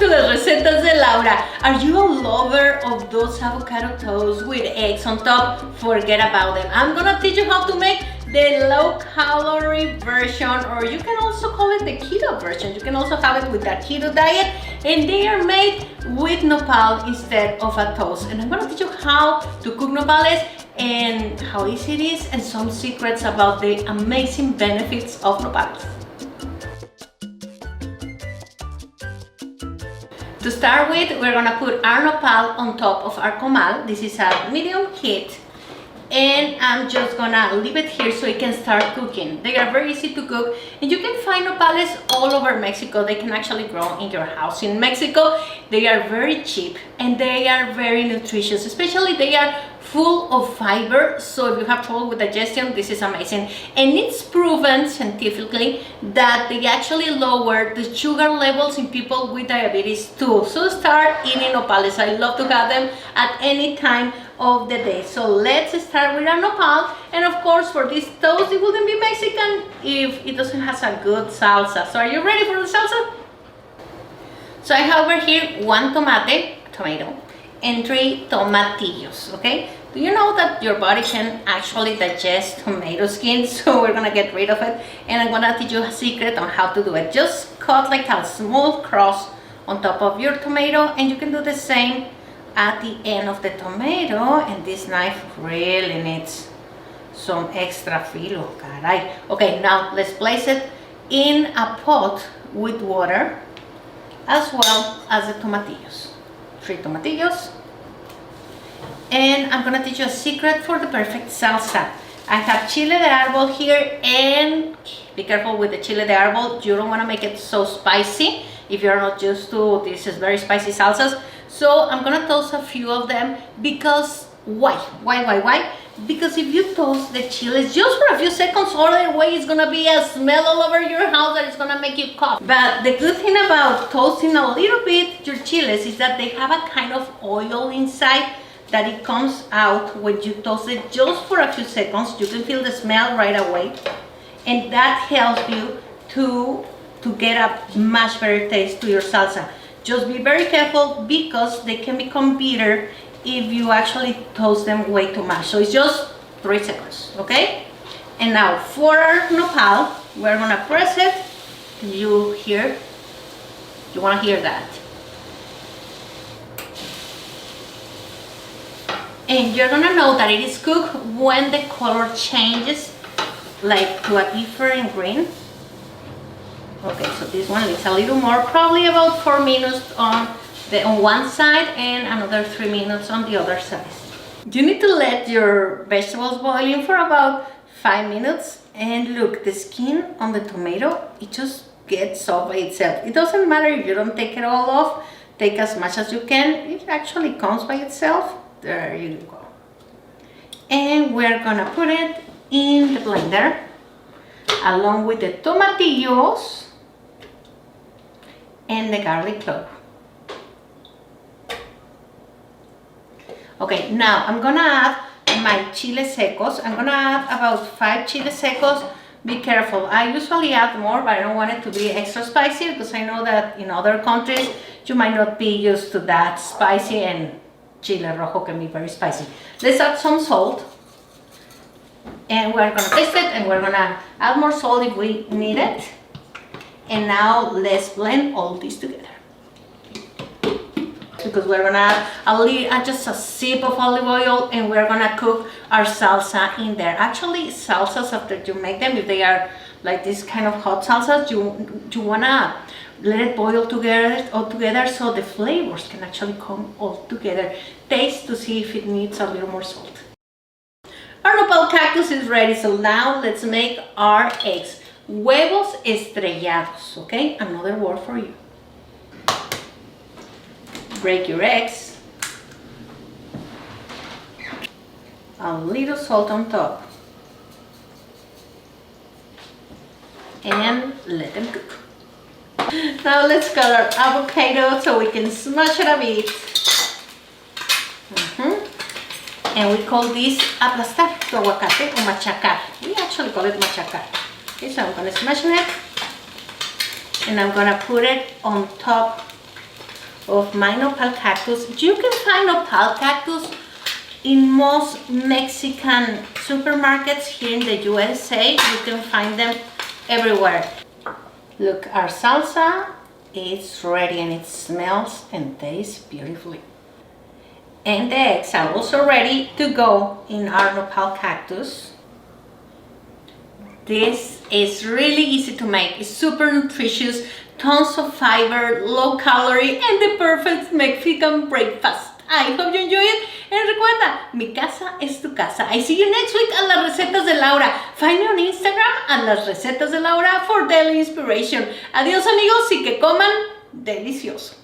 to las recetas de Laura. Are you a lover of those avocado toast with eggs on top? Forget about them. I'm gonna teach you how to make the low-calorie version, or you can also call it the keto version. You can also have it with that keto diet, and they are made with nopal instead of a toast. And I'm gonna teach you how to cook nopales and how easy it is, and some secrets about the amazing benefits of nopales. To start with, we're gonna put our nopal on top of our comal. This is a medium heat, and I'm just gonna leave it here so it can start cooking. They are very easy to cook, and you can find nopales all over Mexico. They can actually grow in your house in Mexico. They are very cheap and they are very nutritious, especially they are full of fiber, so if you have trouble with digestion, this is amazing. And it's proven scientifically that they actually lower the sugar levels in people with diabetes too. So start eating nopales. I love to have them at any time of the day. So let's start with our nopal. And of course, for this toast, it wouldn't be Mexican if it doesn't have a good salsa. So are you ready for the salsa? So I have over here 1 tomato, and 3 tomatillos, okay? Do you know that your body can actually digest tomato skin? So we're gonna get rid of it, and I'm gonna teach you a secret on how to do it. Just cut like a smooth cross on top of your tomato, and you can do the same at the end of the tomato. And this knife really needs some extra filo, caray. Okay, now let's place it in a pot with water, as well as the tomatillos. 3 tomatillos. And I'm gonna teach you a secret for the perfect salsa. I have chile de arbol here, and be careful with the chile de arbol. You don't wanna make it so spicy if you're not used to this is very spicy salsas. So I'm gonna toast a few of them because why? Because if you toast the chiles just for a few seconds, other way it's gonna be a smell all over your house that is gonna make you cough. But the good thing about toasting a little bit your chiles is that they have a kind of oil inside that it comes out when you toast it just for a few seconds. You can feel the smell right away, and that helps you to get a much better taste to your salsa. Just be very careful because they can become bitter if you actually toast them way too much. So it's just 3 seconds, okay? And now for our nopal, we're gonna press it. You wanna hear that? And you're gonna know that it is cooked when the color changes, like to a different green. Okay, so this one is a little more, probably about 4 minutes on one side and another 3 minutes on the other side. You need to let your vegetables boil in for about 5 minutes. And look, the skin on the tomato, it just gets off by itself. It doesn't matter if you don't take it all off. Take as much as you can. It actually comes by itself. There you go. And we're gonna put it in the blender along with the tomatillos and the garlic clove. Okay, now I'm gonna add my chile secos. I'm gonna add about 5 chile secos. Be careful. I usually add more, but I don't want it to be extra spicy because I know that in other countries you might not be used to that spicy, and chile rojo can be very spicy. Let's add some salt, and we're gonna taste it, and we're gonna add more salt if we need it. And now let's blend all this together, because we're gonna add just a sip of olive oil, and we're gonna cook our salsa in there. Actually, salsas, after you make them, if they are like this kind of hot salsas, you wanna let it boil all together so the flavors can actually come all together. Taste to see if it needs a little more salt. Our nopal cactus is ready, so now let's make our eggs. Huevos estrellados, okay? Another word for you. Break your eggs. A little salt on top. And let them cook. Now let's cut our avocado so we can smash it a bit. And we call this aplastar tu aguacate or machacar. We actually call it machacar. Okay, so I'm gonna smash it, and I'm gonna put it on top of my nopal cactus. You can find nopal cactus in most Mexican supermarkets here in the USA. You can find them everywhere. Look, our salsa is ready and it smells and tastes beautifully. And the eggs are also ready to go in our nopal cactus. This is really easy to make. It's super nutritious, tons of fiber, low calorie, and the perfect Mexican breakfast. I hope you enjoy it. And recuerda, mi casa es tu casa. I see you next week at Las Recetas de Laura. Find me on Instagram at Las Recetas de Laura for daily inspiration. Adiós amigos y que coman delicioso.